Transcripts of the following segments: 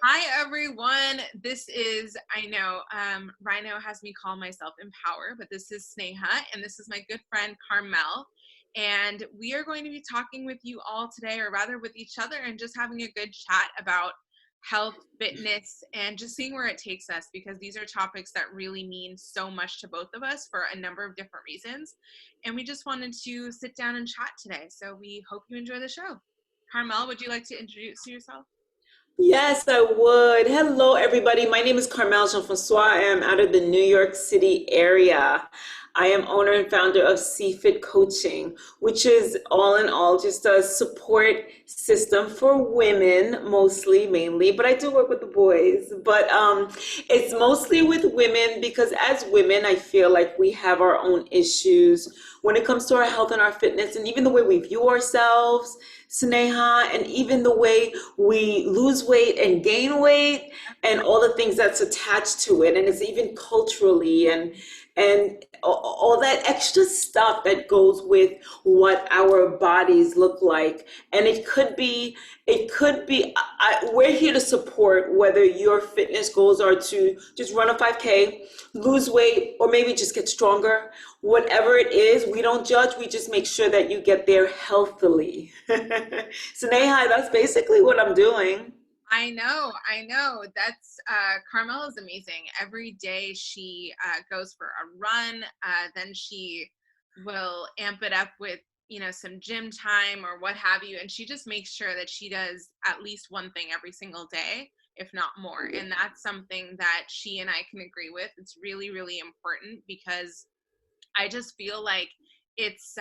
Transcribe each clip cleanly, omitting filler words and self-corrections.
Hi, everyone. This is, I know, Rhino has me call myself Empower, but this is Sneha, and this is my good friend, Carmelle. And we are going to be talking with you all today, or rather with each other, and just having a good chat about health, fitness, and just seeing where it takes us, because these are topics that really mean so much to both of us for a number of different reasons. And we just wanted to sit down and chat today. So we hope you enjoy the show. Carmelle, would you like to introduce yourself? Yes, I would. Hello, everybody. My name is Carmelle Jean-Francois. I am out of the New York City area. I am owner and founder of cfitcoaching, which is all in all just a support system for women, mostly, mainly, but I do work with the boys. But it's mostly with women because as women, I feel like we have our own issues when it comes to our health and our fitness, and even the way we view ourselves, Sneha, and even the way we lose weight and gain weight and all the things that's attached to it. And it's even culturally and all that extra stuff that goes with what our bodies look like. And we're here to support whether your fitness goals are to just run a 5K, lose weight, or maybe just get stronger. Whatever it is, we don't judge. We just make sure that you get there healthily. So Neha, that's basically what I'm doing. I know. That's Carmel is amazing. Every day she goes for a run. Then she will amp it up with, some gym time or what have you. And she just makes sure that she does at least one thing every single day, if not more. And that's something that she and I can agree with. It's really, really important because I just feel like it's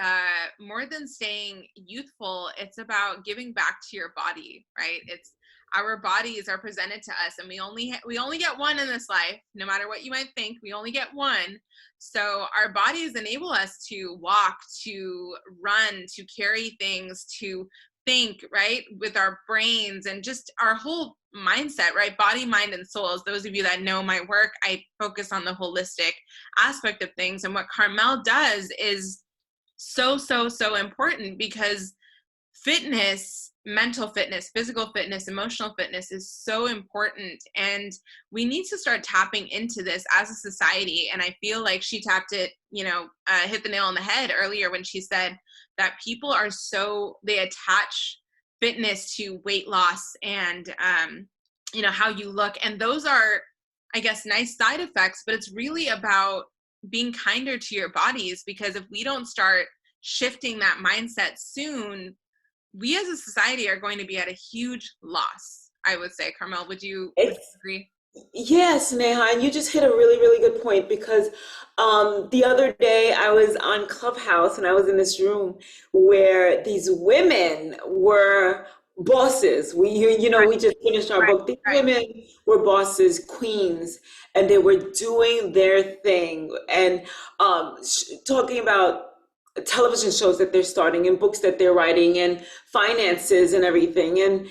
more than staying youthful. It's about giving back to your body, right? It's our bodies are presented to us, and we only get one in this life. No matter what you might think, we only get one. So our bodies enable us to walk, to run, to carry things, to think, right, with our brains and just our whole mindset, right? Body, mind, and soul. As those of you that know my work, I focus on the holistic aspect of things. And what Carmel does is so, so, so important because fitness, mental fitness, physical fitness, emotional fitness is so important. And we need to start tapping into this as a society. And I feel like she tapped it, hit the nail on the head earlier when she said that people are they attach fitness to weight loss and, how you look. And those are, I guess, nice side effects, but it's really about being kinder to your bodies, because if we don't start shifting that mindset soon, we as a society are going to be at a huge loss, I would say. Carmel, would you It's agree? Yes, Neha, and you just hit a really, really good point because the other day I was on Clubhouse and I was in this room where these women were bosses. We just finished our Right, book. These right. women were bosses, queens, and they were doing their thing and talking about television shows that they're starting and books that they're writing and finances and everything. And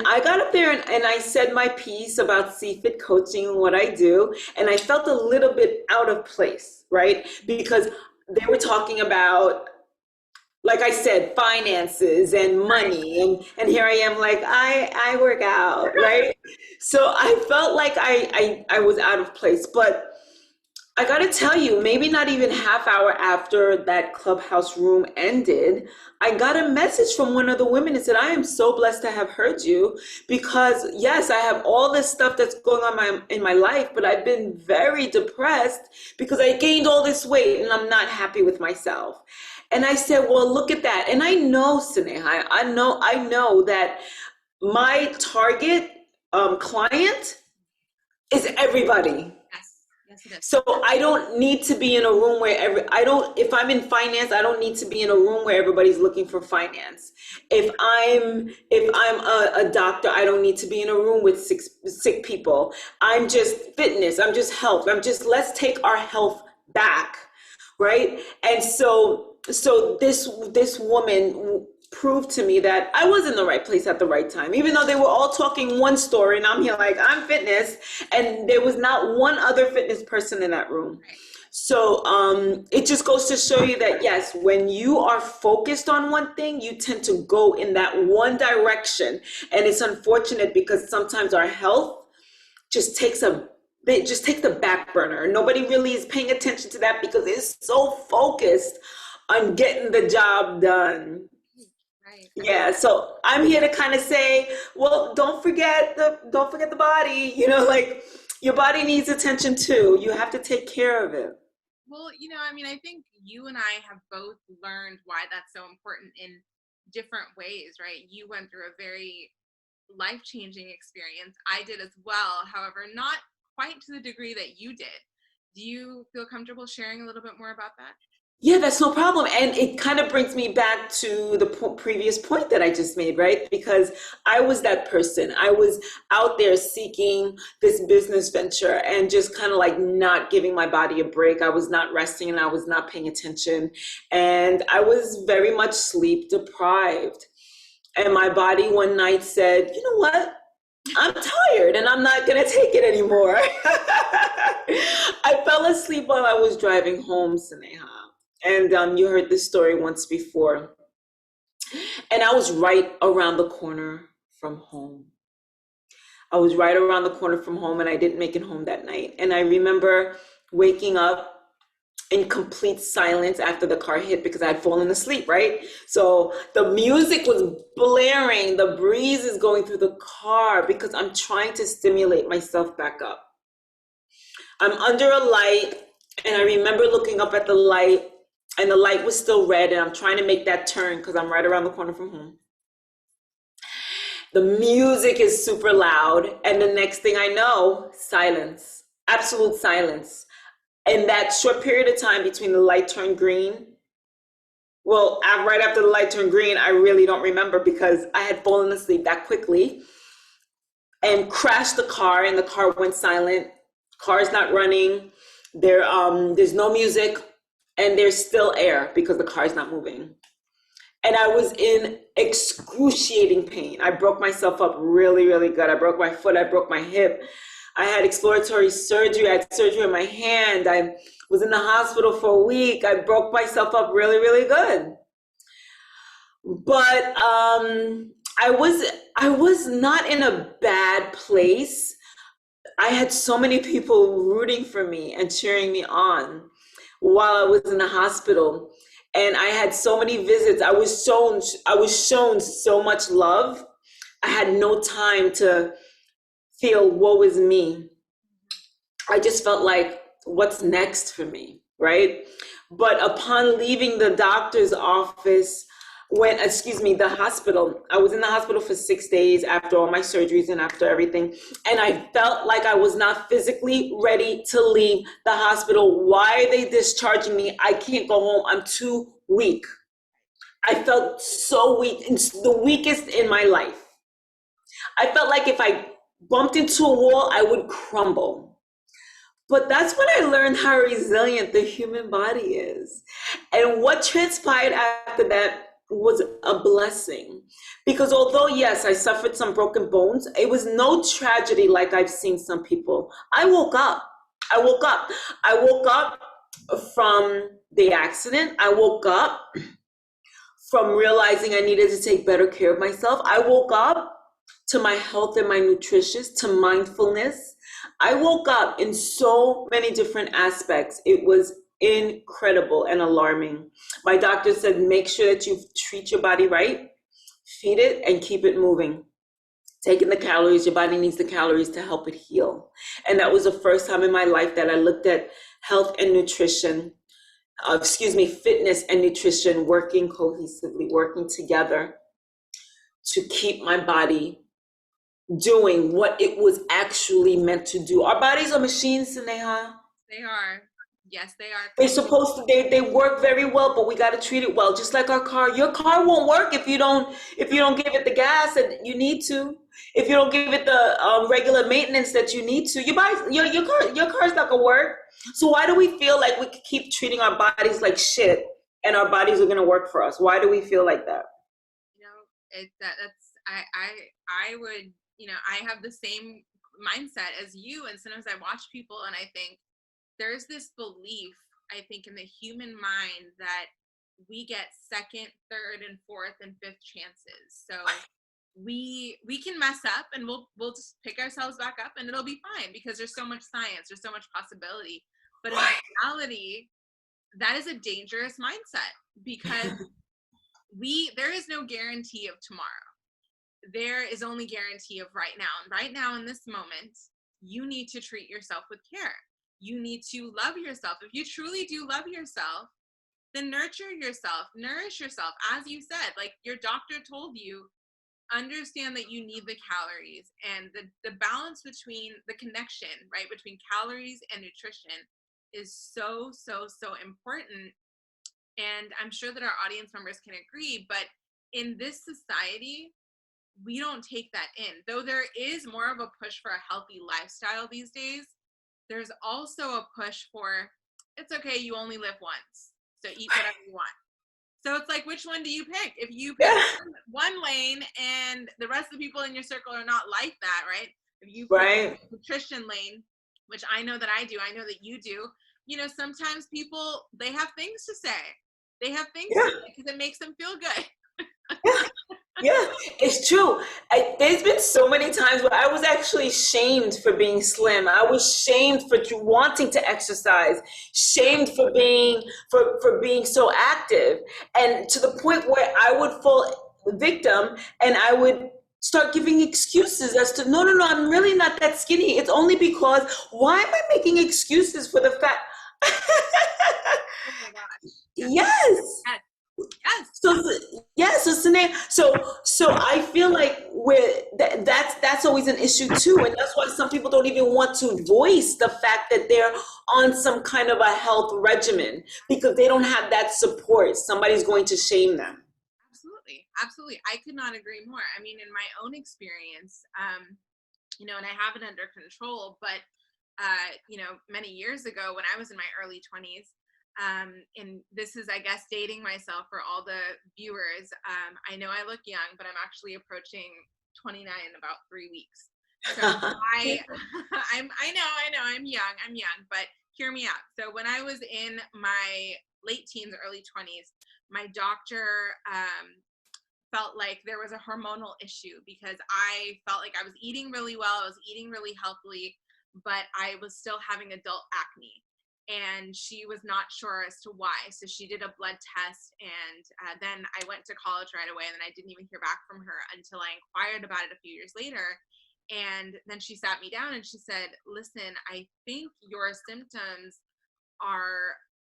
I got up there and I said my piece about CFIT coaching and what I do. And I felt a little bit out of place, right? Because they were talking about, like I said, finances and money. And here I am like, I work out, right? So I felt like I was out of place. But I gotta tell you, maybe not even half hour after that clubhouse room ended, I got a message from one of the women and said, I am so blessed to have heard you because yes, I have all this stuff that's going on in my life, but I've been very depressed because I gained all this weight and I'm not happy with myself. And I said, well, look at that. And I know, Sneha, I know that my target client is everybody. Yes, yes, it is. So I don't need to be in a room where if I'm in finance, I don't need to be in a room where everybody's looking for finance. If I'm a doctor, I don't need to be in a room with sick people. I'm just fitness, I'm just health. Let's take our health back, right? And so this woman proved to me that I was in the right place at the right time, even though they were all talking one story and I'm here like I'm fitness and there was not one other fitness person in that room. So it just goes to show you that yes, when you are focused on one thing, you tend to go in that one direction. And it's unfortunate because sometimes our health just takes a it just takes the back burner. Nobody really is paying attention to that because it's so focused on getting the job done. Right. I mean, Yeah, so I'm here to kind of say, well, don't forget the body. Like your body needs attention too. You have to take care of it. well, I mean, I think you and I have both learned why that's so important in different ways, right? You went through a very life-changing experience. I did as well, however, not quite to the degree that you did. Do you feel comfortable sharing a little bit more about that? Yeah, that's no problem. And it kind of brings me back to the previous point that I just made, right? Because I was that person. I was out there seeking this business venture and just kind of like not giving my body a break. I was not resting and I was not paying attention. And I was very much sleep deprived. And my body one night said, you know what? I'm tired and I'm not going to take it anymore. I fell asleep while I was driving home, Sneha. And you heard this story once before. And I was right around the corner from home. I was right around the corner from home and I didn't make it home that night. And I remember waking up in complete silence after the car hit because I had fallen asleep, right? So the music was blaring, the breeze is going through the car because I'm trying to stimulate myself back up. I'm under a light and I remember looking up at the light and the light was still red and I'm trying to make that turn because I'm right around the corner from home. The music is super loud and the next thing I know, silence, absolute silence. In that short period of time between the light turned green, well, right after the light turned green, I really don't remember because I had fallen asleep that quickly and crashed the car and the car went silent. Car's not running. There's no music and there's still air because the car's not moving. And I was in excruciating pain. I broke myself up really, really good. I broke my foot, I broke my hip. I had exploratory surgery. I had surgery on my hand. I was in the hospital for a week. I broke myself up really, really good. But I was not in a bad place. I had so many people rooting for me and cheering me on while I was in the hospital. And I had so many visits. I was shown so much love. I had no time to feel woe is me. I just felt like, what's next for me, right? But upon leaving the doctor's office, the hospital, I was in the hospital for 6 days after all my surgeries and after everything. And I felt like I was not physically ready to leave the hospital. Why are they discharging me? I can't go home. I'm too weak. I felt so weak, it's the weakest in my life. I felt like if I bumped into a wall, I would crumble. But that's when I learned how resilient the human body is. And what transpired after that was a blessing. Because although, yes, I suffered some broken bones, it was no tragedy like I've seen some people. I woke up. I woke up. I woke up from the accident. I woke up from realizing I needed to take better care of myself. I woke up to my health and my nutrition, to mindfulness. I woke up in so many different aspects. It was incredible and alarming. My doctor said, make sure that you treat your body right, feed it, and keep it moving. Taking the calories, your body needs the calories to help it heal. And that was the first time in my life that I looked at health and nutrition, fitness and nutrition working cohesively, working together to keep my body doing what it was actually meant to do. Our bodies are machines, Sneha. They are. Yes, they are. They're supposed to, they work very well, but we got to treat it well. Just like our car. Your car won't work if you don't give it the gas that you need to. If you don't give it the regular maintenance that you need to. Your car's not gonna work. So why do we feel like we keep treating our bodies like shit and our bodies are gonna work for us? Why do we feel like that? That's I would, I have the same mindset as you, and sometimes I watch people and I think there's this belief, I think, in the human mind that we get second, third, and fourth, and fifth chances. So we can mess up, and we'll just pick ourselves back up, and it'll be fine, because there's so much science, there's so much possibility. But in reality, that is a dangerous mindset, because there is no guarantee of tomorrow. There is only guarantee of right now. And right now, in this moment, you need to treat yourself with care. You need to love yourself. If you truly do love yourself, then nurture yourself, nourish yourself. As you said, like your doctor told you, understand that you need the calories, and the balance between the connection, right, between calories and nutrition is so, so, so important. And I'm sure that our audience members can agree, but in this society, we don't take that in. Though there is more of a push for a healthy lifestyle these days, there's also a push for, it's okay, you only live once, so eat whatever you want. So it's like, which one do you pick? If you pick one lane and the rest of the people in your circle are not like that, right? If you pick the nutrition lane, which I know that I do, I know that you do, you know, sometimes people, they have things to say. They have things to say because it makes them feel good. Yeah, it's true. There's been so many times where I was actually shamed for being slim. I was shamed for wanting to exercise, shamed for being so active, and to the point where I would fall victim, and I would start giving excuses as to no, I'm really not that skinny. It's only because, why am I making excuses for the fact? Oh my gosh. Yes. Yes. So Sneha, so I feel like that's always an issue too, and that's why some people don't even want to voice the fact that they're on some kind of a health regimen, because they don't have that support. Somebody's going to shame them. Absolutely. I could not agree more. I mean, in my own experience, you know, and I have it under control, but you know, many years ago when I was in my early 20s, and this is, I guess, dating myself for all the viewers. I know I look young, but I'm actually approaching 29 in about 3 weeks. So I know I'm young, but hear me out. So when I was in my late teens, early 20s, my doctor felt like there was a hormonal issue, because I felt like I was eating really well, I was eating really healthily, but I was still having adult acne. And she was not sure as to why. So she did a blood test, and then I went to college right away, and then I didn't even hear back from her until I inquired about it a few years later. And then she sat me down and she said, listen, I think your symptoms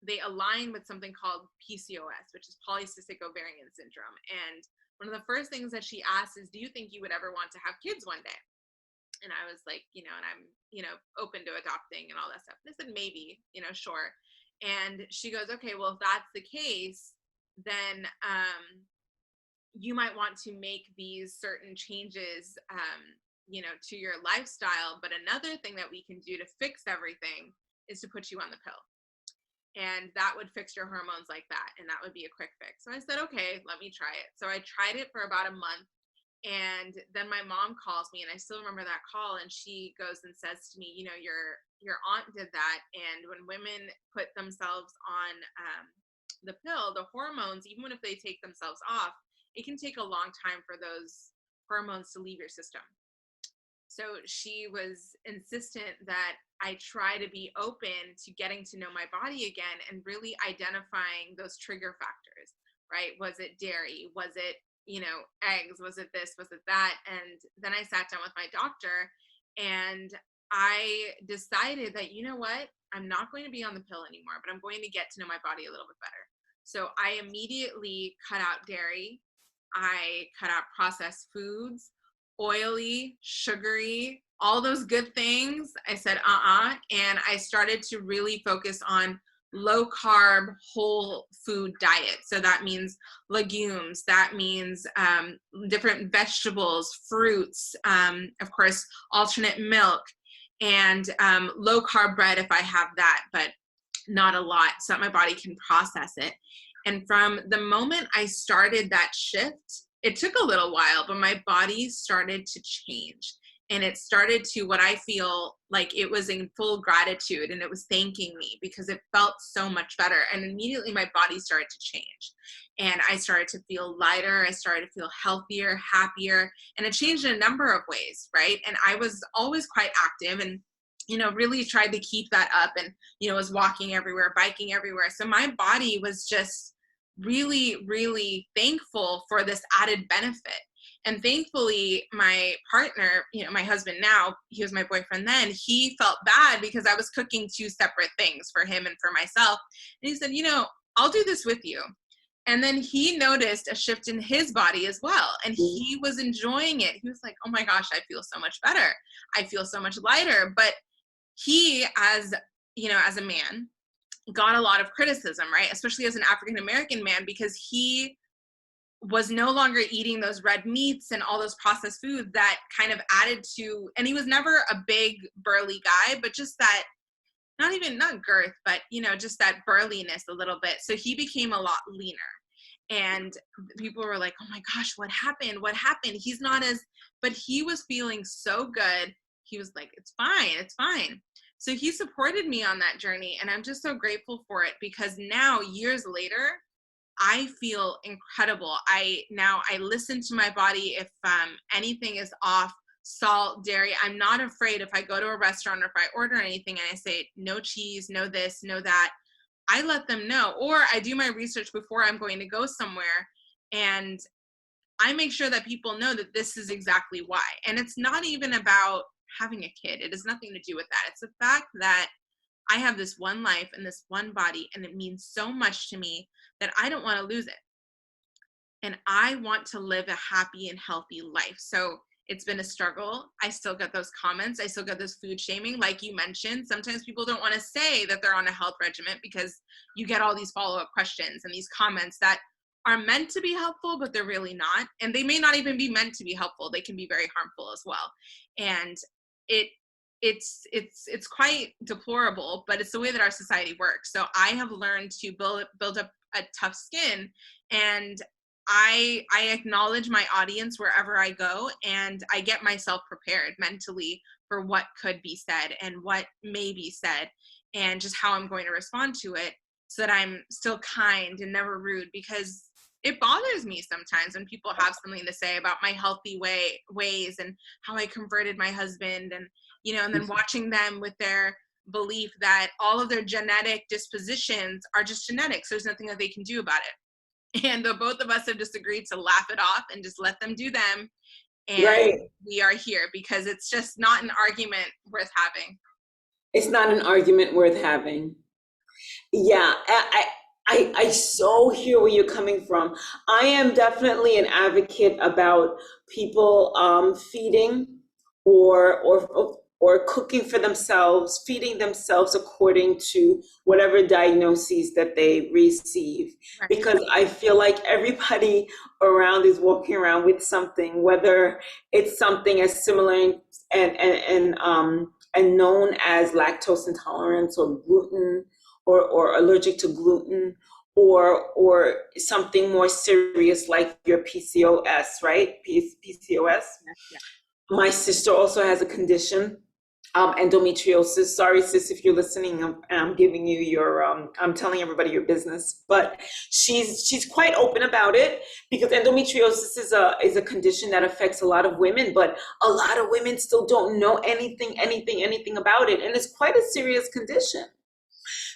they align with something called PCOS, which is polycystic ovarian syndrome. And one of the first things that she asked is, do you think you would ever want to have kids one day? And I was like, you know, and I'm, you know, open to adopting and all that stuff. And I said, maybe, you know, sure. And she goes, okay, well, if that's the case, then you might want to make these certain changes, you know, to your lifestyle. But another thing that we can do to fix everything is to put you on the pill. And that would fix your hormones like that. And that would be a quick fix. So I said, okay, let me try it. So I tried it for about a month. And then my mom calls me, and I still remember that call, and she goes and says to me, you know, your aunt did that. And when women put themselves on the pill, the hormones, even if they take themselves off, it can take a long time for those hormones to leave your system. So she was insistent that I try to be open to getting to know my body again, and really identifying those trigger factors, right? Was it dairy? Was it, you know, eggs? Was it this? Was it that? And then I sat down with my doctor, and I decided that, you know what, I'm not going to be on the pill anymore, but I'm going to get to know my body a little bit better. So I immediately cut out dairy. I cut out processed foods, oily, sugary, all those good things. I said, and I started to really focus on low carb, whole food diet. So that means legumes, that means different vegetables, fruits, of course, alternate milk, and low carb bread if I have that, but not a lot, so that my body can process it. And from the moment I started that shift, it took a little while, but my body started to change. and it started to, what I feel like, it was in full gratitude, and it was thanking me because it felt so much better. And immediately my body started to change, and I started to feel lighter. I started to feel healthier, happier, and it changed in a number of ways, right? And I was always quite active, and really tried to keep that up, and was walking everywhere, biking everywhere. So my body was just really, really thankful for this added benefit. And thankfully, my partner, my husband now, he was my boyfriend then, he felt bad because I was cooking two separate things for him and for myself. And he said, I'll do this with you. And then he noticed a shift in his body as well. And he was enjoying it. He was like, oh my gosh, I feel so much better. I feel so much lighter. But he, as a man, got a lot of criticism, right? Especially as an African-American man, because he was no longer eating those red meats and all those processed foods that kind of added to, and he was never a big burly guy, but just that, not girth, but just that burliness a little bit. So he became a lot leaner, and people were like, oh my gosh, what happened? He's not as, but he was feeling so good. He was like, it's fine. So he supported me on that journey, and I'm just so grateful for it, because now, years later, I feel incredible. I listen to my body. If anything is off, salt, dairy, I'm not afraid. If I go to a restaurant or if I order anything and I say no cheese, no this, no that, I let them know. Or I do my research before I'm going to go somewhere, and I make sure that people know that this is exactly why. And it's not even about having a kid. It has nothing to do with that. It's the fact that I have this one life and this one body, and it means so much to me that I don't want to lose it. And I want to live a happy and healthy life. So it's been a struggle. I still get those comments. I still get this food shaming. Like you mentioned, sometimes people don't want to say that they're on a health regimen, because you get all these follow-up questions and these comments that are meant to be helpful, but they're really not. And they may not even be meant to be helpful. They can be very harmful as well. And it's quite deplorable, but it's the way that our society works. So I have learned to build up a tough skin, and I acknowledge my audience wherever I go, and I get myself prepared mentally for what could be said and what may be said, and just how I'm going to respond to it, so that I'm still kind and never rude, because it bothers me sometimes when people have something to say about my healthy ways and how I converted my husband, and and then watching them with their belief that all of their genetic dispositions are just genetics. There's nothing that they can do about it. And the both of us have just agreed to laugh it off and just let them do them. And right. We are here because it's just not an argument worth having. It's not an argument worth having. Yeah, I so hear where you're coming from. I am definitely an advocate about people feeding or cooking for themselves, feeding themselves according to whatever diagnoses that they receive. Right. Because I feel like everybody around is walking around with something, whether it's something as similar and known as lactose intolerance or gluten, or allergic to gluten, or something more serious like your PCOS, right? PCOS. Yeah. My sister also has a condition, endometriosis. Sorry, sis, if you're listening, I'm giving you your, I'm telling everybody your business. But she's quite open about it, because endometriosis is a condition that affects a lot of women, but a lot of women still don't know anything about it, and it's quite a serious condition.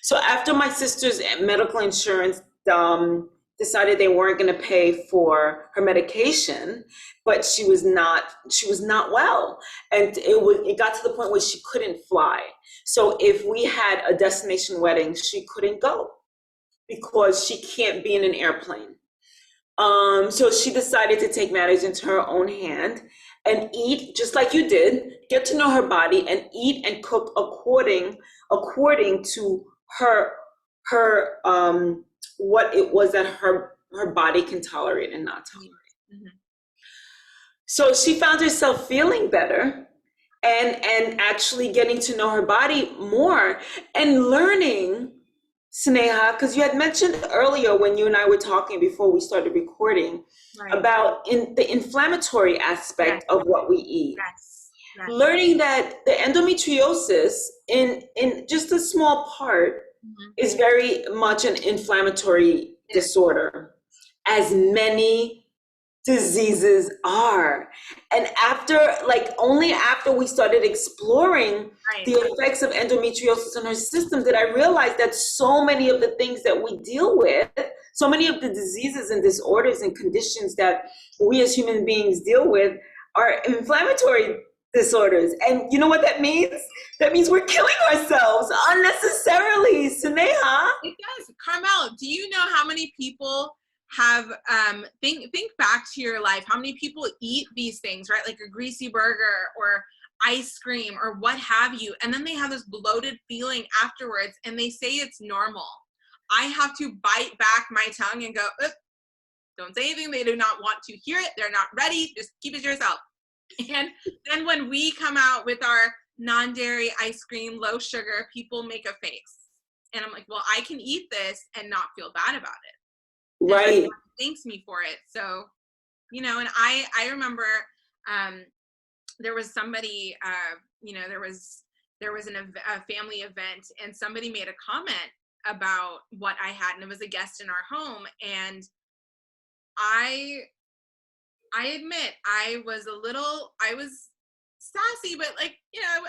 So after my sister's medical insurance decided they weren't going to pay for her medication, but she was not well, and it got to the point where she couldn't fly. So if we had a destination wedding, she couldn't go because she can't be in an airplane. So she decided to take matters into her own hand and eat just like you did, get to know her body and eat and cook according to her what it was that her body can tolerate and not tolerate. Mm-hmm. So she found herself feeling better and actually getting to know her body more and learning, Sneha, because you had mentioned earlier when you and I were talking before we started recording, right, about the inflammatory aspect, yes, of what we eat. Yes. Yes. learning that the endometriosis in just a small part Mhm. is very much an inflammatory It is. disorder, as many diseases are. And after, like, only after we started exploring Right. the effects of endometriosis in our system did I realize that so many of the things that we deal with, so many of the diseases and disorders and conditions that we as human beings deal with are inflammatory disorders. And you know what that means? That means we're killing ourselves unnecessarily, Sneha. It does. Carmel, do you know how many people have think back to your life, how many people eat these things, right? Like a greasy burger or ice cream or what have you, and then they have this bloated feeling afterwards and they say it's normal. I have to bite back my tongue and go, don't say anything. They do not want to hear it. They're not ready. Just keep it to yourself. And then when we come out with our non-dairy ice cream, low sugar, people make a face. And I'm like, well, I can eat this and not feel bad about it. And Right. everyone thanks me for it. So, and I remember there was somebody, there was a family event and somebody made a comment about what I had, and it was a guest in our home. And I admit I was sassy, but it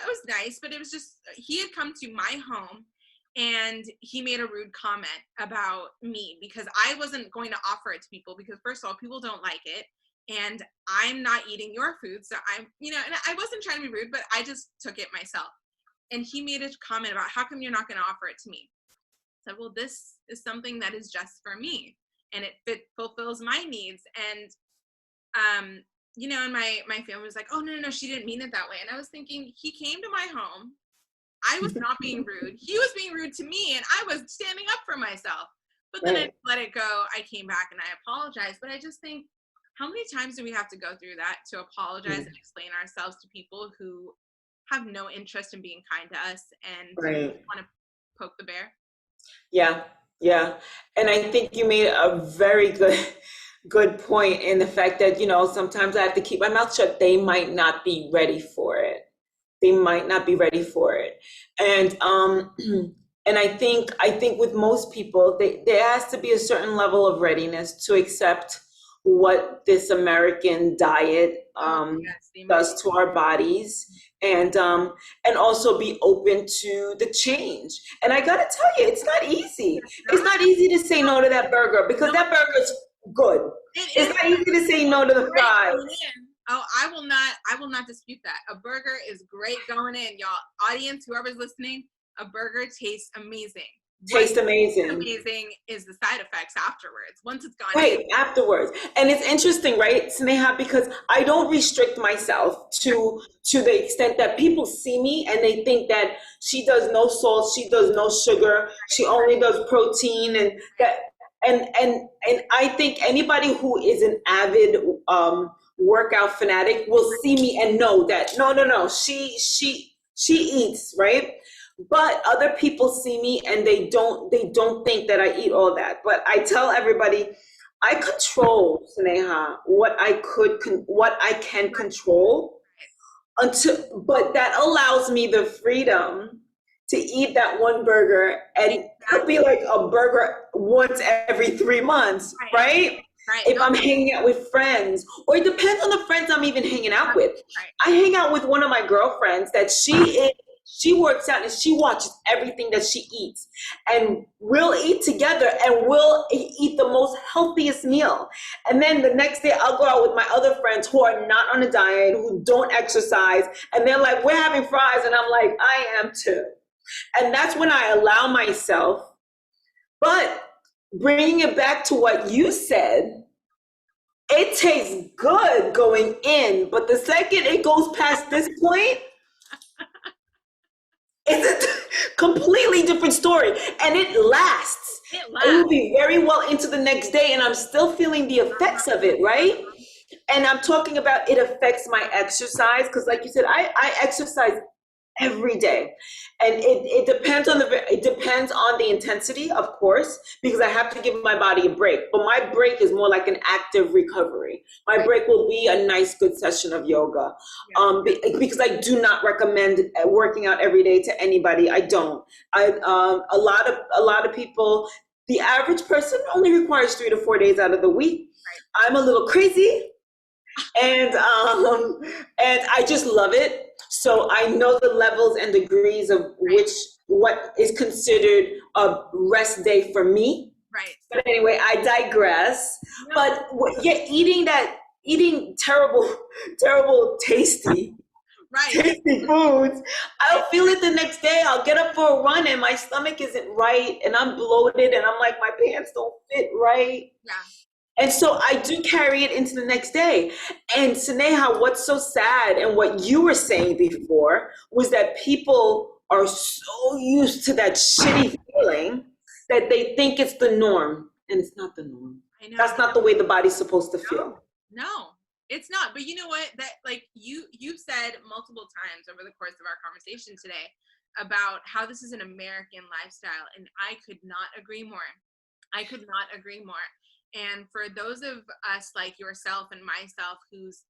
was nice, but it was just, he had come to my home and he made a rude comment about me because I wasn't going to offer it to people because first of all, people don't like it and I'm not eating your food. So and I wasn't trying to be rude, but I just took it myself. And he made a comment about how come you're not going to offer it to me? So, well, this is something that is just for me and it fulfills my needs. And and my family was like, oh, no, she didn't mean it that way. And I was thinking, he came to my home. I was not being rude. He was being rude to me, and I was standing up for myself. But then I let it go. I came back and I apologized. But I just think, how many times do we have to go through that to apologize and explain ourselves to people who have no interest in being kind to us and Right. want to poke the bear? Yeah, yeah. And I think you made a very good point in the fact that, sometimes I have to keep my mouth shut. They might not be ready for it. They might not be ready for it. And and I think with most people, there has to be a certain level of readiness to accept what this American diet Yes, the does to our bodies, and also be open to the change. And I gotta tell you, it's not easy. It's not easy to say no to that burger because that burger is good. it It's is not easy to say no to the great fries. going in. Oh, I will not dispute that. A burger is great going in, y'all. Audience, whoever's listening, a burger tastes amazing. What Tastes amazing. amazing is the side effects afterwards. Once it's gone in. Right, afterwards. And it's interesting, right, Sneha, because I don't restrict myself to the extent that people see me and they think that she does no salt, she does no sugar, she only does protein, and that and I think anybody who is an avid workout fanatic will see me and know that no, she eats, right? But other people see me and they don't think that I eat all that. But I tell everybody I control, Sneha, what I can control, but that allows me the freedom to eat that one burger, and it'll be like a burger once every 3 months, right? Right. If I'm hanging out with friends, or it depends on the friends I'm even hanging out with. Right. I hang out with one of my girlfriends that she works out and she watches everything that she eats, and we'll eat together and we'll eat the most healthiest meal. And then the next day I'll go out with my other friends who are not on a diet, who don't exercise, and they're like, we're having fries, and I'm like, I am too. And that's when I allow myself. But bringing it back to what you said, it tastes good going in, but the second it goes past this point, it's a completely different story. And it lasts. It It will lasts. be very well into the next day, and I'm still feeling the effects of it, right? And I'm talking about it affects my exercise, because like you said, I exercise every day. And it depends on the intensity, of course, because I have to give my body a break. But my break is more like an active recovery. My break will be a nice, good session of yoga. Because I do not recommend working out every day to anybody. I don't. A lot of people, the average person only requires 3 to 4 days out of the week. I'm a little crazy, and I just love it. So I know the levels and degrees of what is considered a rest day for me. Right. But anyway, I digress. No. But yeah, eating terrible, tasty foods, I'll feel it the next day. I'll get up for a run and my stomach isn't right and I'm bloated and I'm like, my pants don't fit right. Yeah. And so I do carry it into the next day. And Sneha, what's so sad, and what you were saying before, was that people are so used to that shitty feeling that they think it's the norm. And it's not the norm. I know. That's not the way the body's supposed to feel. No, it's not. But you know what? That, like, you've said multiple times over the course of our conversation today about how this is an American lifestyle. And I could not agree more. I could not agree more. And for those of us like yourself and myself, whose,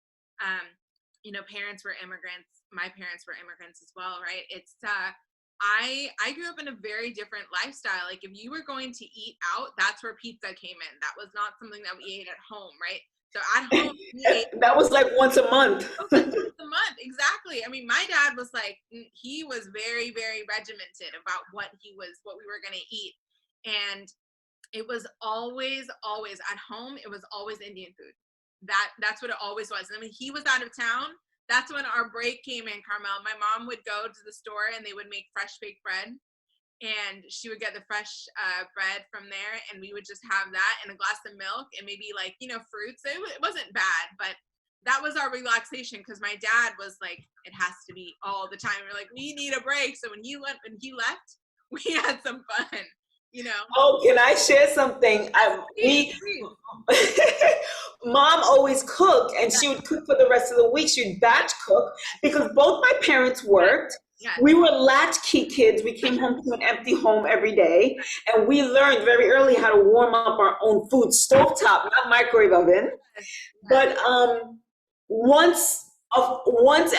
parents were immigrants, my parents were immigrants as well, right? It's, I grew up in a very different lifestyle. Like, if you were going to eat out, that's where pizza came in. That was not something that we ate at home, right? So at home, we ate. That was like once a month. Once a month, exactly. I mean, my dad was like, he was very, very regimented about what we were going to eat. And it was always at home. It was always Indian food. That's what it always was. And I mean, he was out of town. That's when our break came in, Carmelle. My mom would go to the store and they would make fresh baked bread, and she would get the fresh bread from there, and we would just have that and a glass of milk and maybe fruits. It wasn't bad, but that was our relaxation, because my dad was like, it has to be all the time. We're like, we need a break. So when he left, we had some fun. Oh, can I share something? Mom always cooked, and she would cook for the rest of the week. She'd batch cook because both my parents worked. Yes. We were latchkey kids. We came home to an empty home every day, and we learned very early how to warm up our own food, stovetop, not microwave oven. But once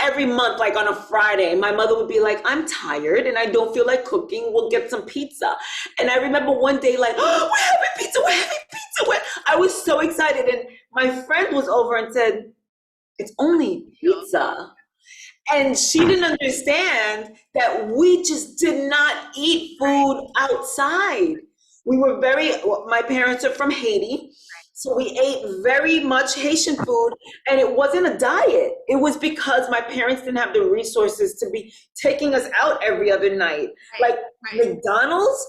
every month, like on a Friday, my mother would be like, I'm tired and I don't feel like cooking. We'll get some pizza. And I remember one day, like, oh, we're having pizza. I was so excited. And my friend was over and said, it's only pizza. And she didn't understand that we just did not eat food outside. My parents are from Haiti. So we ate very much Haitian food, and it wasn't a diet. It was because my parents didn't have the resources to be taking us out every other night. McDonald's?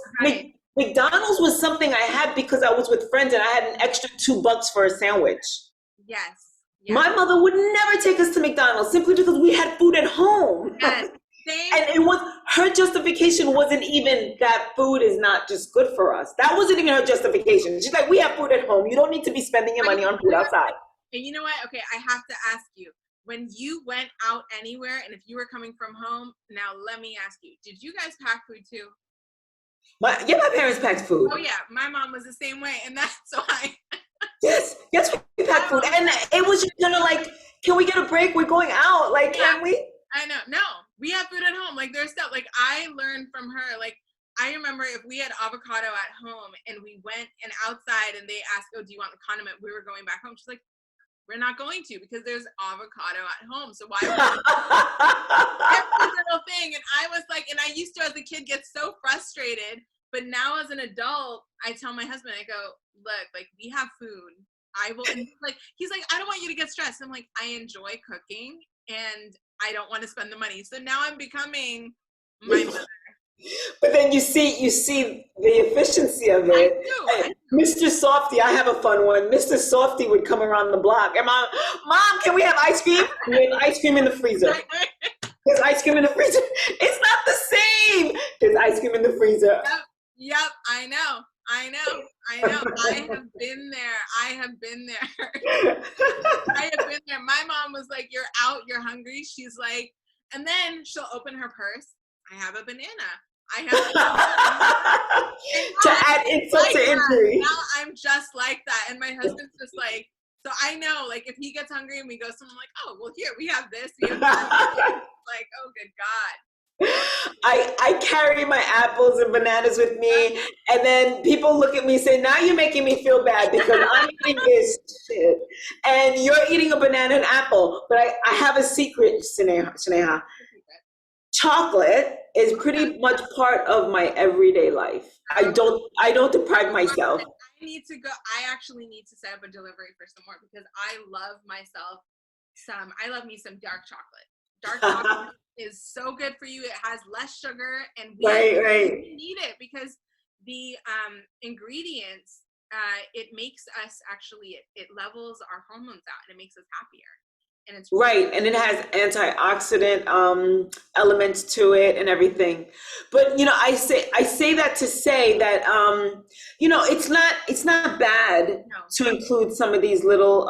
McDonald's was something I had because I was with friends and I had an extra $2 for a sandwich. Yes. My mother would never take us to McDonald's simply because we had food at home. Yes. Same. And her justification wasn't even that food is not just good for us. That wasn't even her justification. She's like, we have food at home. You don't need to be spending your money on food outside. And you know what? Okay, I have to ask you, when you went out anywhere, and if you were coming from home, now let me ask you, did you guys pack food too? My parents packed food. Oh yeah, my mom was the same way, and that's why. Yes, we packed food. And it was just kind of like, can we get a break? We're going out. Like, can we? I know. No, we have food at home. Like, there's stuff. Like, I learned from her. Like, I remember if we had avocado at home and we went and outside and they asked, oh, do you want the condiment? We were going back home. She's like, we're not going to, because there's avocado at home. So why would every little thing? And I was like, and I used to, as a kid, get so frustrated. But now as an adult, I tell my husband, I go, look, like, we have food. I will, and he's like, I don't want you to get stressed. I'm like, I enjoy cooking and I don't want to spend the money. So now I'm becoming my mother. But then you see the efficiency of it. I do. Mr. Softy, I have a fun one. Mr. Softy would come around the block. And Mom, can we have ice cream? We have ice cream in the freezer. There's ice cream in the freezer. It's not the same. There's ice cream in the freezer. Yep. I know. I have been there. I have been there. My mom was like, you're out, you're hungry. She's like, And then she'll open her purse. I have a banana. I have to add insult to injury. now I'm just like that. And my husband's just like, so I know, like, if he gets hungry and we go somewhere, I'm like, oh, well, here, we have this. We have that. Like, oh, good God. I carry my apples and bananas with me, and then people look at me and say, now you're making me feel bad because I'm eating this shit, and you're eating a banana and apple. But I have a secret, Sneha. Chocolate is pretty much part of my everyday life. I don't deprive myself. I actually need to set up a delivery for some more because I love me some dark chocolate. Dark chocolate is so good for you. It has less sugar, and we need it because the ingredients, it makes us actually, it levels our hormones out and it makes us happier. And it's right, and it has antioxidant elements to it and everything. But I say that to say that it's not bad to include some of these little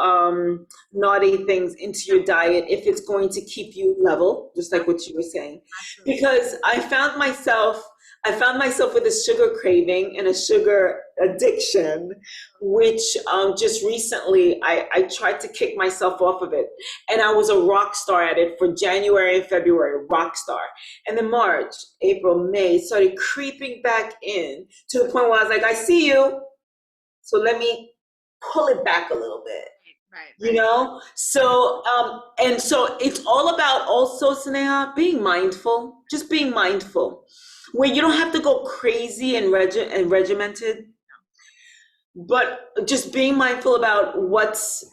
naughty things into your diet if it's going to keep you level, just like what you were saying. Absolutely. Because I found myself with a sugar craving and a sugar addiction, which just recently I tried to kick myself off of it. And I was a rock star at it for January and February, rock star. And then March, April, May started creeping back in to the point where I was like, I see you, so let me pull it back a little bit. Right. So and so it's all about also, Sneha, being mindful, just being mindful, where you don't have to go crazy and regimented, but just being mindful about what's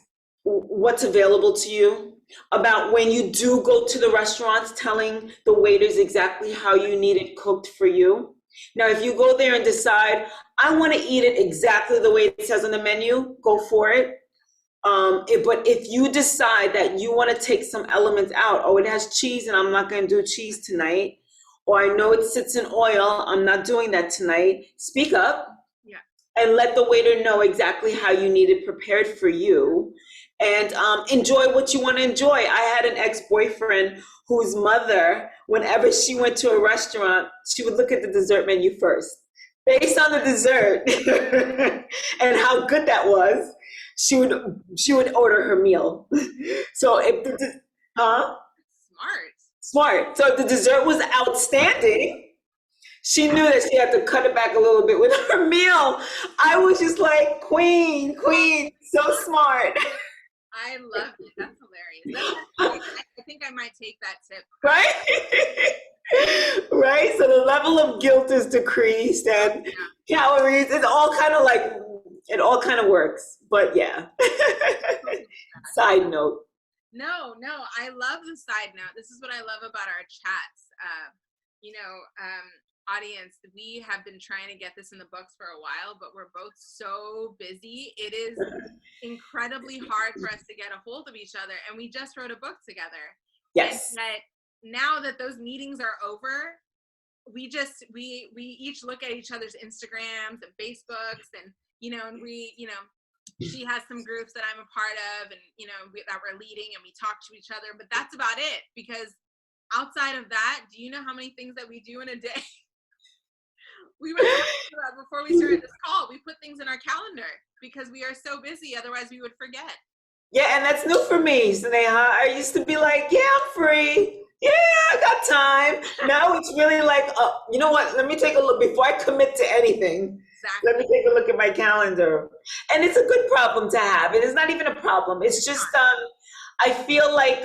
available to you, about when you do go to the restaurants, telling the waiters exactly how you need it cooked for you. Now, if you go there and decide, I want to eat it exactly the way it says on the menu, go for it. But if you decide that you want to take some elements out, it has cheese and I'm not going to do cheese tonight, or I know it sits in oil, I'm not doing that tonight, speak up. Yeah. And let the waiter know exactly how you need it prepared for you, and enjoy what you want to enjoy. I had an ex-boyfriend whose mother, whenever she went to a restaurant, she would look at the dessert menu first. Based on the dessert and how good that was, she would order her meal. So Smart. So if the dessert was outstanding, she knew that she had to cut it back a little bit with her meal. I was just like, queen, so smart. I love it. That's hilarious. I think I might take that tip. Right? Right? So the level of guilt is decreased, and calories, it all kind of works. But yeah. Side note. No, I love the side note. This is what I love about our chats. Audience, we have been trying to get this in the books for a while, but we're both so busy. It is incredibly hard for us to get a hold of each other, and we just wrote a book together. Yes. And now that those meetings are over, we each look at each other's Instagrams and Facebooks, and she has some groups that I'm a part of, and that we're leading, and we talk to each other, but that's about it. Because outside of that, do you know how many things that we do in a day? We were talking about before we started this call. We put things in our calendar because we are so busy. Otherwise, we would forget. Yeah, and that's new for me, Sneha. I used to be like, yeah, I'm free. Yeah, I got time. Now it's really like, you know what? Let me take a look before I commit to anything. Exactly. Let me take a look at my calendar. And it's a good problem to have. It is not even a problem. It's just, I feel like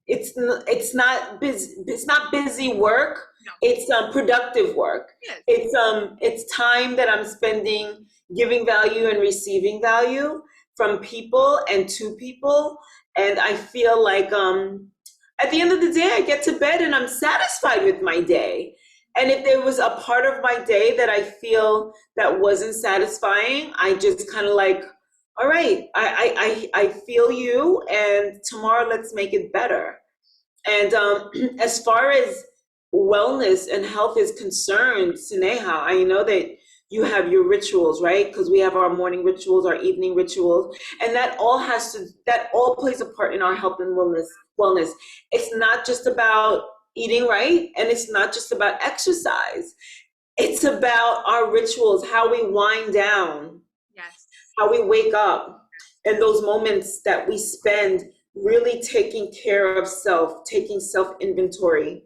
it's not busy work. No. It's productive work. Yes. It's time that I'm spending giving value and receiving value from people and to people. And I feel like at the end of the day, I get to bed and I'm satisfied with my day. And if there was a part of my day that I feel that wasn't satisfying, I just kind of like, all right, I feel you, and tomorrow let's make it better. And as far as wellness and health is concerned, Sneha, I know that you have your rituals, right? Because we have our morning rituals, our evening rituals, and that all plays a part in our health and wellness. It's not just about eating right, and it's not just about exercise. It's about our rituals, how we wind down, Yes. how we wake up, and those moments that we spend really taking care of self, taking self inventory,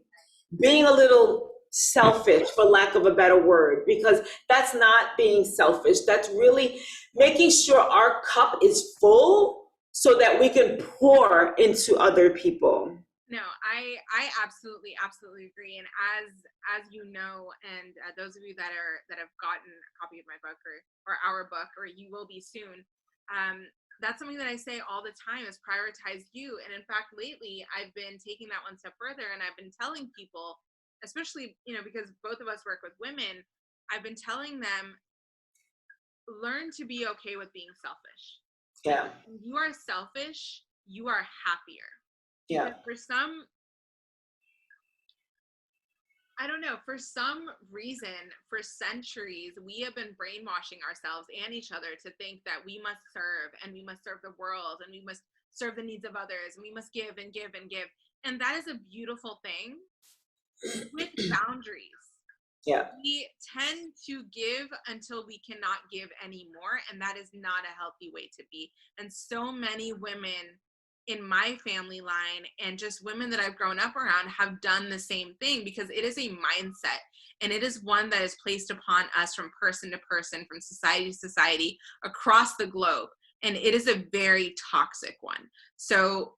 being a little selfish, for lack of a better word, because that's not being selfish. That's really making sure our cup is full so that we can pour into other people. No, I absolutely agree. And as you know, and those of you that have gotten a copy of my book or our book, or you will be soon, that's something that I say all the time is prioritize you. And in fact, lately I've been taking that one step further, and I've been telling people, especially, because both of us work with women, I've been telling them, learn to be okay with being selfish. Yeah. When you are selfish, you are happier. Yeah. Because for some, I don't know, for some reason, for centuries, we have been brainwashing ourselves and each other to think that we must serve, and we must serve the world, and we must serve the needs of others, and we must give and give and give. And that is a beautiful thing with boundaries. Yeah. We tend to give until we cannot give anymore, and that is not a healthy way to be. And so many women in my family line, and just women that I've grown up around, have done the same thing, because it is a mindset, and it is one that is placed upon us from person to person, from society to society, across the globe, and it is a very toxic one. So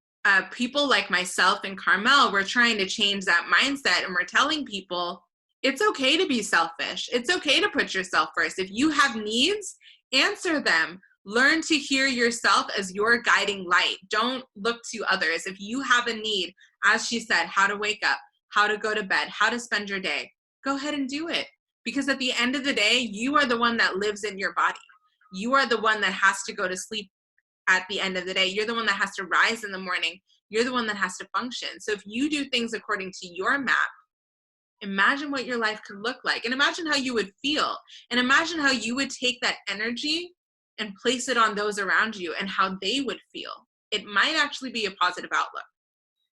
people like myself and Carmelle, we're trying to change that mindset, and we're telling people it's okay to be selfish. It's okay to put yourself first. If you have needs, answer them. Learn to hear yourself as your guiding light. Don't look to others. If you have a need, as she said, how to wake up, how to go to bed, how to spend your day, go ahead and do it. Because at the end of the day, you are the one that lives in your body. You are the one that has to go to sleep at the end of the day. You're the one that has to rise in the morning. You're the one that has to function. So if you do things according to your map, imagine what your life could look like, and imagine how you would feel, and imagine how you would take that energy and place it on those around you, and how they would feel. It might actually be a positive outlook.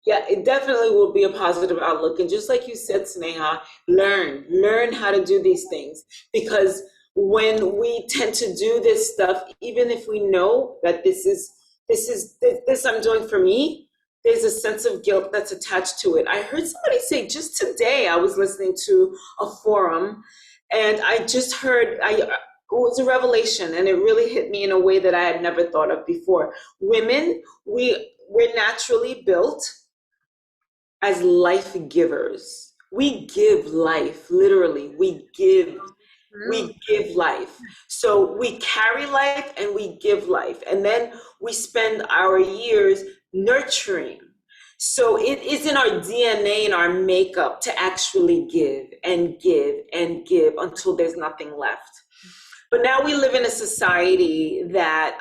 Yeah, it definitely will be a positive outlook. And just like you said, Sneha, learn how to do these things. Because when we tend to do this stuff, even if we know that this I'm doing for me, there's a sense of guilt that's attached to it. I heard somebody say just today, I was listening to a forum, and I just heard, it was a revelation, and it really hit me in a way that I had never thought of before. Women, we're naturally built as life givers. We give life, literally. We give life. So we carry life and we give life. And then we spend our years nurturing. So it is in our DNA and our makeup to actually give and give and give until there's nothing left. But now we live in a society that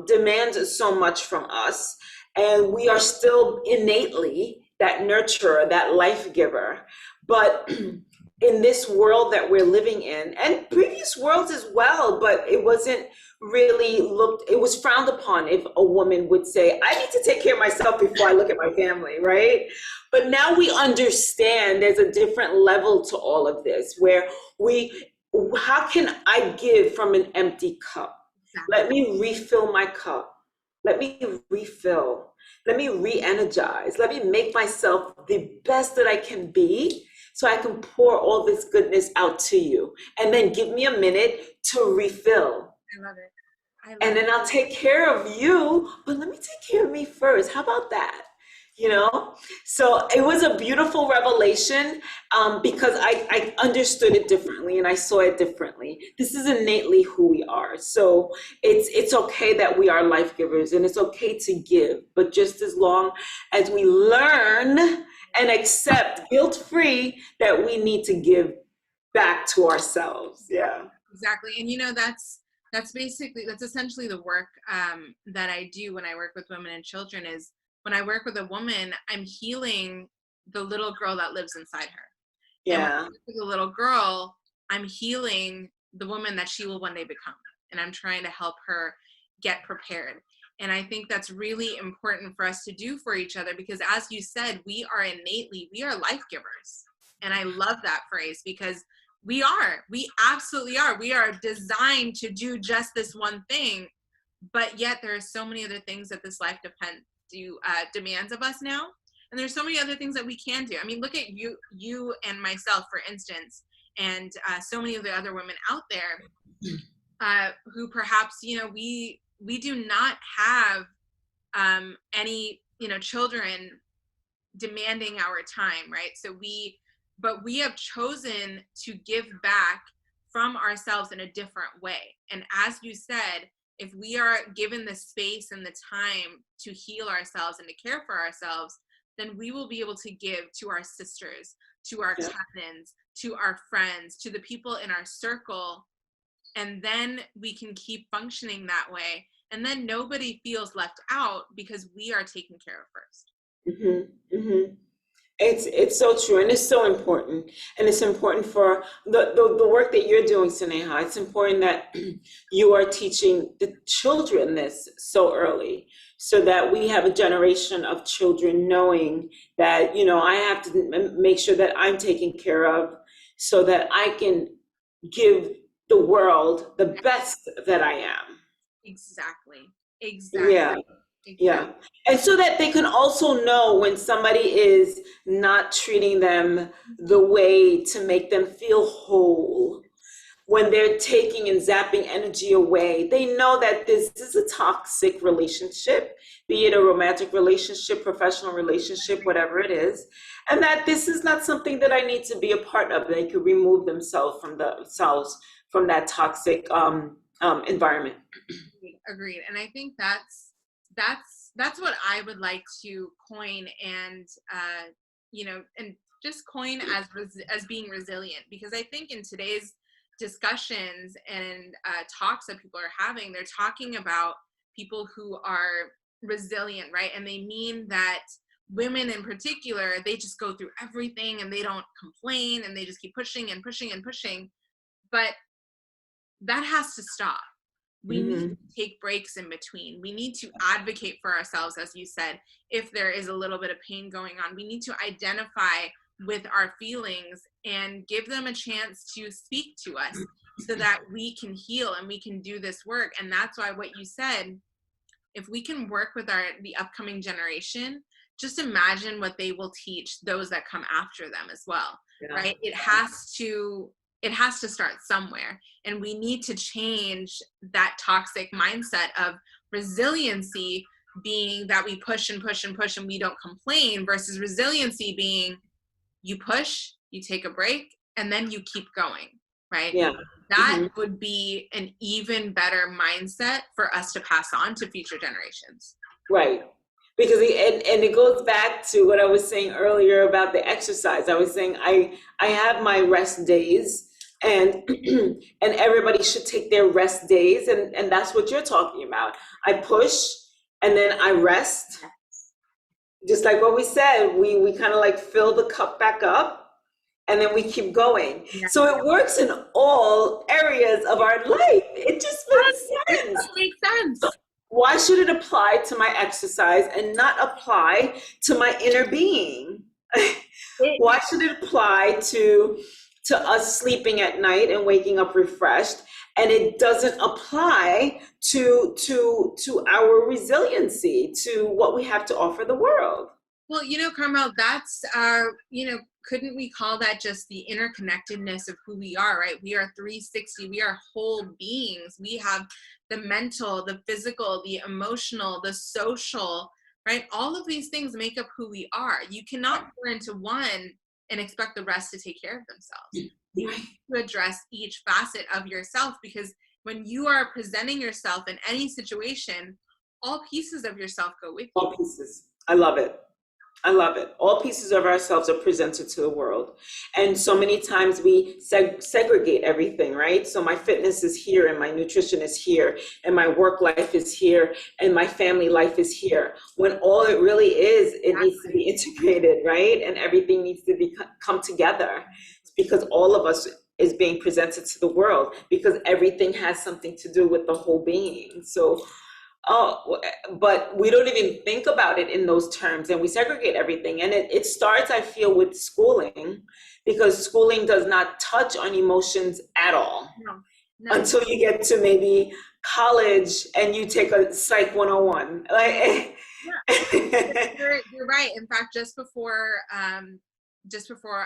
demands so much from us, and we are still innately that nurturer, that life giver. But in this world that we're living in, and previous worlds as well, but it wasn't really looked, it was frowned upon if a woman would say, I need to take care of myself before I look at my family, right? But now we understand there's a different level to all of this, where how can I give from an empty cup? Exactly. Let me refill my cup. Let me refill. Let me re-energize. Let me make myself the best that I can be, so I can pour all this goodness out to you. And then give me a minute to refill. I love it. And then I'll take care of you, but let me take care of me first. How about that? So it was a beautiful revelation, because I understood it differently and I saw it differently. This is innately who we are. So it's okay that we are life givers, and it's okay to give, but just as long as we learn and accept guilt-free that we need to give back to ourselves. Yeah. Exactly. And that's essentially the work that I do when I work with women and children. Is when I work with a woman, I'm healing the little girl that lives inside her. Yeah. And when I work with a little girl, I'm healing the woman that she will one day become. And I'm trying to help her get prepared. And I think that's really important for us to do for each other, because as you said, we are life givers. And I love that phrase, because we absolutely are. We are designed to do just this one thing, but yet there are so many other things that this life demands of us now. And there's so many other things that we can do. I mean, look at you and myself, for instance, and so many of the other women out there who perhaps, we do not have any, children demanding our time, right? But we have chosen to give back from ourselves in a different way. And as you said, if we are given the space and the time to heal ourselves and to care for ourselves, then we will be able to give to our sisters, to our cousins, to our friends, to the people in our circle. And then we can keep functioning that way. And then nobody feels left out because we are taken care of first. Mm-hmm. Mm-hmm. It's so true, and it's so important, and it's important for the work that you're doing, Sneha. It's important that you are teaching the children this so early, so that we have a generation of children knowing that, I have to make sure that I'm taken care of, so that I can give the world the best that I am. Exactly. Yeah. Yeah. And so that they can also know when somebody is not treating them the way to make them feel whole, when they're taking and zapping energy away, they know that this is a toxic relationship, be it a romantic relationship, professional relationship, whatever it is, and that this is not something that I need to be a part of. They could remove themselves from that toxic environment. Agreed. And I think that's what I would like to coin, and and just coin as being resilient, because I think in today's discussions and talks that people are having, they're talking about people who are resilient, right? And they mean that women in particular, they just go through everything and they don't complain and they just keep pushing and pushing and pushing. But that has to stop. We need to take breaks in between. We need to advocate for ourselves, as you said. If there is a little bit of pain going on, we need to identify with our feelings and give them a chance to speak to us, so that we can heal and we can do this work. And that's why what you said, if we can work with the upcoming generation, just imagine what they will teach those that come after them as well, right? It has to start somewhere, and we need to change that toxic mindset of resiliency being that we push and push and push and we don't complain, versus resiliency being you push, you take a break, and then you keep going, right? Yeah. That would be an even better mindset for us to pass on to future generations. Right. Because it goes back to what I was saying earlier about the exercise. I was saying I have my rest days, and and everybody should take their rest days, and that's what you're talking about. I push and then I rest. Just like what we said, we kind of like fill the cup back up and then we keep going. Yeah. So it works in all areas of our life. It just makes sense. It makes sense. Why should it apply to my exercise and not apply to my inner being? Why should it apply to us sleeping at night and waking up refreshed, and it doesn't apply to our resiliency, to what we have to offer the world? Well, Carmelle, that's couldn't we call that just the interconnectedness of who we are, right? We are 360. We are whole beings. We have the mental, the physical, the emotional, the social, right? All of these things make up who we are. You cannot pour into one and expect the rest to take care of themselves. You need to address each facet of yourself, because when you are presenting yourself in any situation, all pieces of yourself go with you. All pieces. I love it. I love it. All pieces of ourselves are presented to the world. And so many times we segregate everything, right? So my fitness is here, and my nutrition is here, and my work life is here, and my family life is here. When all it really is, it needs to be integrated, right? And everything needs to come together, because all of us is being presented to the world, because everything has something to do with the whole being. So but we don't even think about it in those terms, and we segregate everything. And it starts, I feel, with schooling, because schooling does not touch on emotions at all No, no. until you get to maybe college and you take a Psych 101. Like, You're right. In fact, just before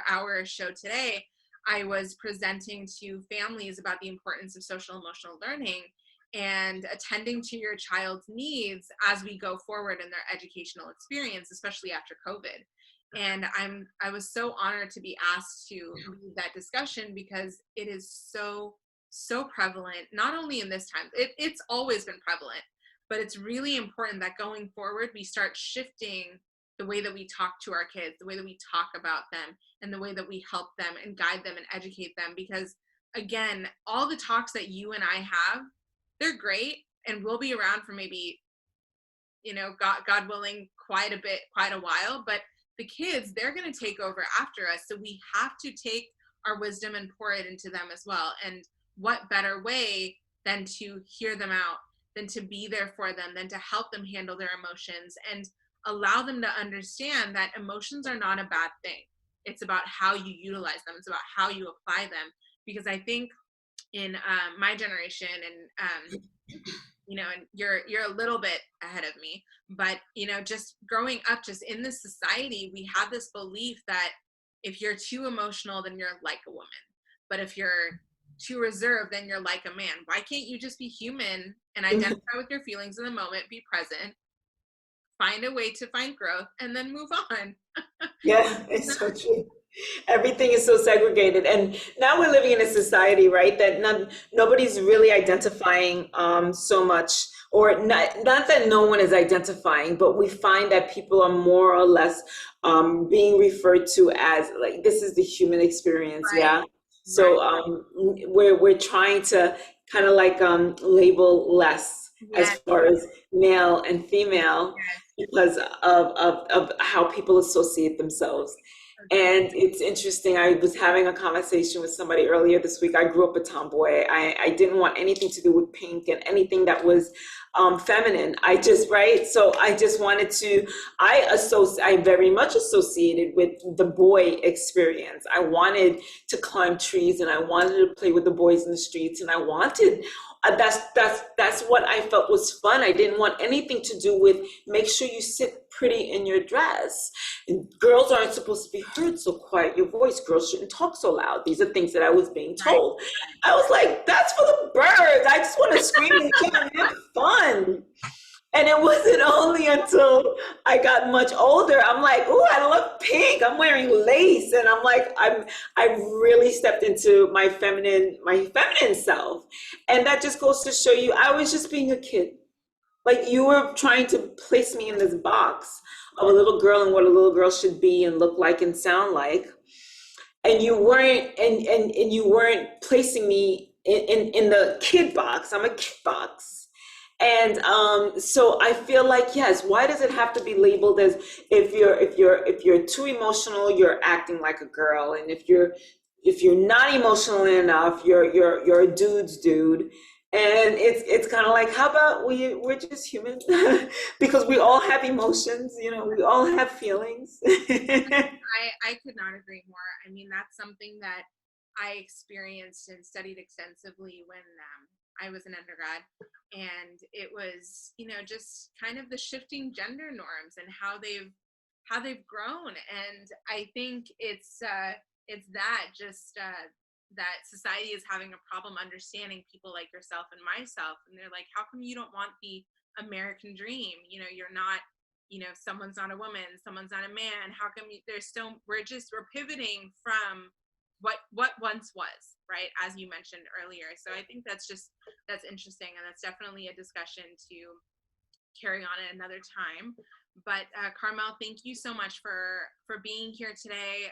our show today, I was presenting to families about the importance of social emotional learning and attending to your child's needs as we go forward in their educational experience, especially after COVID. And I was so honored to be asked to lead that discussion, because it is so prevalent, not only in this time, it's always been prevalent, but it's really important that going forward, we start shifting the way that we talk to our kids, the way that we talk about them, and the way that we help them and guide them and educate them. Because again, all the talks that you and I have, they're great, and we'll be around for maybe, God willing, quite a while. But the kids, they're going to take over after us. So we have to take our wisdom and pour it into them as well. And what better way than to hear them out, than to be there for them, than to help them handle their emotions and allow them to understand that emotions are not a bad thing. It's about how you utilize them. It's about how you apply them. Because I think in my generation, and and you're a little bit ahead of me, but just growing up, just in this society, we have this belief that if you're too emotional, then you're like a woman. But if you're too reserved, then you're like a man. Why can't you just be human and identify with your feelings in the moment, be present, find a way to find growth, and then move on? yeah, it's so true. Everything is so segregated, and now we're living in a society, right, that nobody's really identifying so much, or not that no one is identifying, but we find that people are more or less being referred to as, like, this is the human experience. Right, Yeah. right. So we're trying to kind of like label less as Yes, far as male and female, yes. because of how people associate themselves. Agreed. And it's interesting. I was having a conversation with somebody earlier this week. I grew up a tomboy. I didn't want anything to do with pink and anything that was feminine. Right? So I just wanted to, I very much associated with the boy experience. I wanted to climb trees, and I wanted to play with the boys in the streets, and I wanted, that's what I felt was fun. I didn't want anything to do with make sure you sit pretty in your dress. And girls aren't supposed to be heard, so quiet your voice. Girls shouldn't talk so loud. These are things that I was being Right. told. I was like, that's for the birds. I just want to scream and kick and have fun. And it wasn't only until I got much older, I'm like, oh, I love pink. I'm wearing lace. And I'm like, I really stepped into my feminine self. And that just goes to show you, I was just being a kid. Like, you were trying to place me in this box of a little girl and what a little girl should be and look like and sound like. And you weren't, and you weren't placing me in the kid box. I'm a kid box. And so I feel like, yes, why does it have to be labeled as, if you're too emotional, you're acting like a girl, and if you're not emotional enough, you're a dude's dude. And it's kind of like, how about we're just human, because we all have emotions, we all have feelings. I could not agree more. I mean, that's something that I experienced and studied extensively when I was an undergrad. And it was, just kind of the shifting gender norms and how they've grown. And I think it's that society is having a problem understanding people like yourself and myself. And they're like, how come you don't want the American dream? You're not, someone's not a woman, someone's not a man. How come we're pivoting from what once was, right? As you mentioned earlier. So I think that's interesting. And that's definitely a discussion to carry on at another time. But Carmelle, thank you so much for being here today.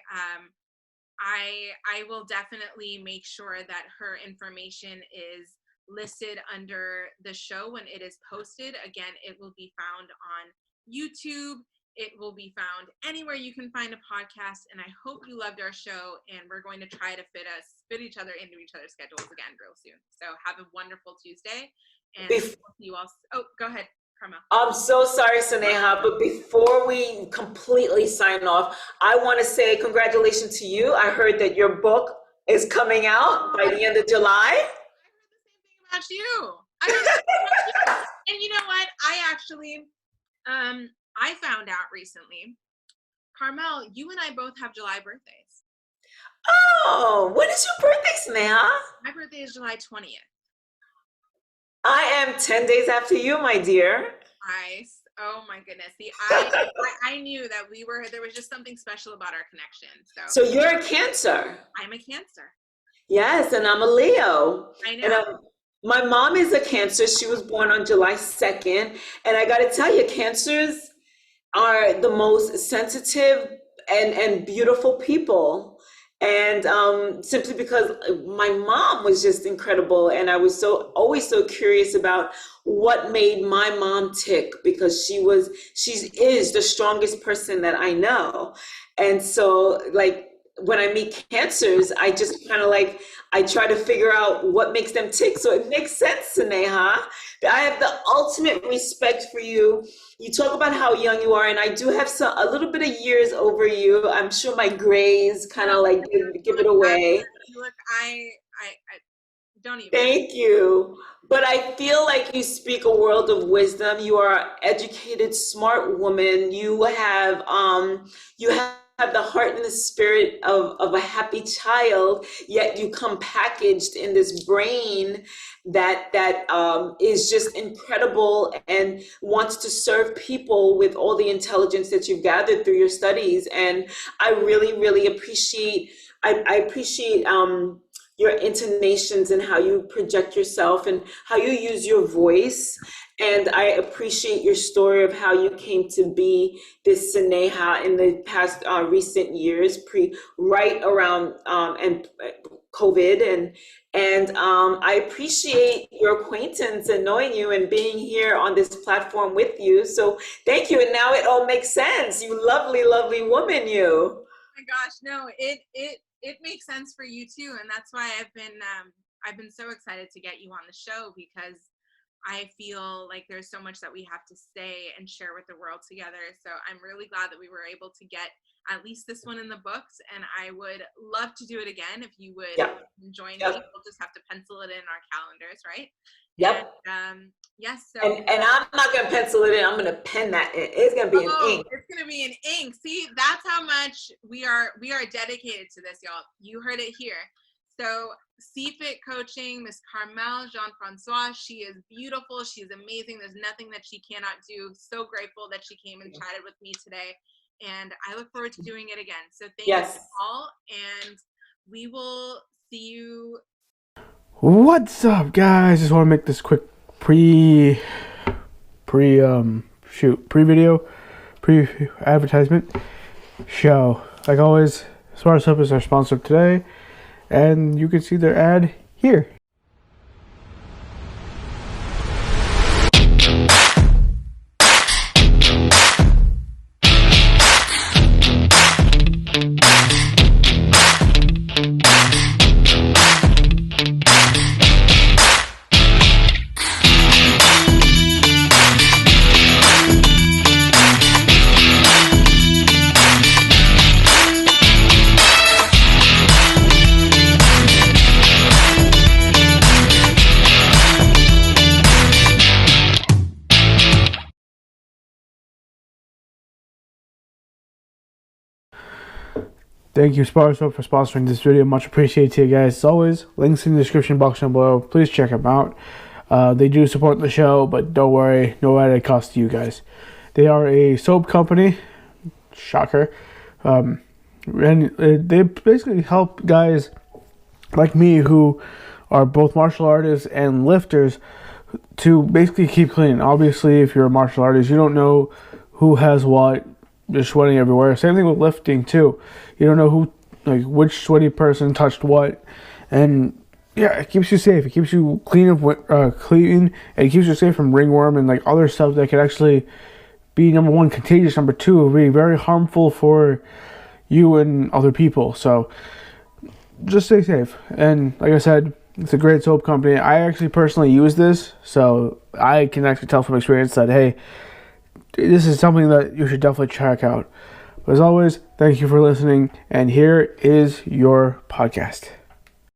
I will definitely make sure that her information is listed under the show when it is posted. Again, it will be found on YouTube. It will be found anywhere you can find a podcast. And I hope you loved our show. And we're going to try to fit each other into each other's schedules again real soon. So have a wonderful Tuesday. And we'll see you all. Oh, go ahead, Carmelle. I'm so sorry, Sneha, but before we completely sign off, I want to say congratulations to you. I heard that your book is coming out by the end of July. I heard the same thing about you. I heard the same thing about you. And you know what? I actually, I found out recently, Carmelle, you and I both have July birthdays. Oh, when is your birthday, Sneha? My birthday is July 20th. I am 10 days after you, my dear. Nice. Oh my goodness. See, I knew that there was just something special about our connection. So you're a Cancer. I'm a Cancer. Yes, and I'm a Leo. I know. And my mom is a Cancer. She was born on July 2nd. And I got to tell you, Cancers are the most sensitive and beautiful people. And simply because my mom was just incredible, and I was always so curious about what made my mom tick, because she is the strongest person that I know. And so, like, when I meet Cancers, I just kind of I try to figure out what makes them tick. So it makes sense, Sneha. I have the ultimate respect for you. You talk about how young you are, and I do have a little bit of years over you. I'm sure my grays kind of give it away. Look, I don't even. Thank you. But I feel like you speak a world of wisdom. You are an educated, smart woman. You have the heart and the spirit of a happy child, yet you come packaged in this brain that is just incredible and wants to serve people with all the intelligence that you've gathered through your studies. And I really, really appreciate your intonations and how you project yourself and how you use your voice. And I appreciate your story of how you came to be this Sneha in the past recent years, right around and COVID. And I appreciate your acquaintance and knowing you and being here on this platform with you. So thank you. And now it all makes sense. You lovely, lovely woman, you. Oh my gosh, no, it makes sense for you too. And that's why I've been so excited to get you on the show, because I feel like there's so much that we have to say and share with the world together. So I'm really glad that we were able to get at least this one in the books. And I would love to do it again if you would join me. We'll just have to pencil it in our calendars, right? Yep. And, yes. So, and I'm not going to pencil it in. I'm going to pen that in. It's going to be in ink. It's going to be in ink. See, that's how much we are dedicated to this, y'all. You heard it here. So cfitcoaching, Miss Carmelle Jean-Francois, she is beautiful. She's amazing. There's nothing that she cannot do. So grateful that she came and chatted with me today. And I look forward to doing it again. So thank you all. And we will see you. What's up, guys? Just want to make this quick pre-advertisement show. Like always, Smart Stuff is our sponsor today, and you can see their ad here. Thank you, Sparso, for sponsoring this video. Much appreciated to you guys. As always, links in the description box down below. Please check them out. They do support the show, but don't worry, no added cost to you guys. They are a soap company. Shocker. And they basically help guys like me who are both martial artists and lifters to basically keep clean. Obviously, if you're a martial artist, you don't know who has what. You're sweating everywhere. Same thing with lifting too. You don't know which sweaty person touched what, and yeah, it keeps you safe. It keeps you clean, and it keeps you safe from ringworm and other stuff that could actually be, number one, contagious. Number two, it'll be very harmful for you and other people. So just stay safe. And like I said, it's a great soap company. I actually personally use this, so I can actually tell from experience that, hey, this is something that you should definitely check out. But as always, thank you for listening, and here is your podcast.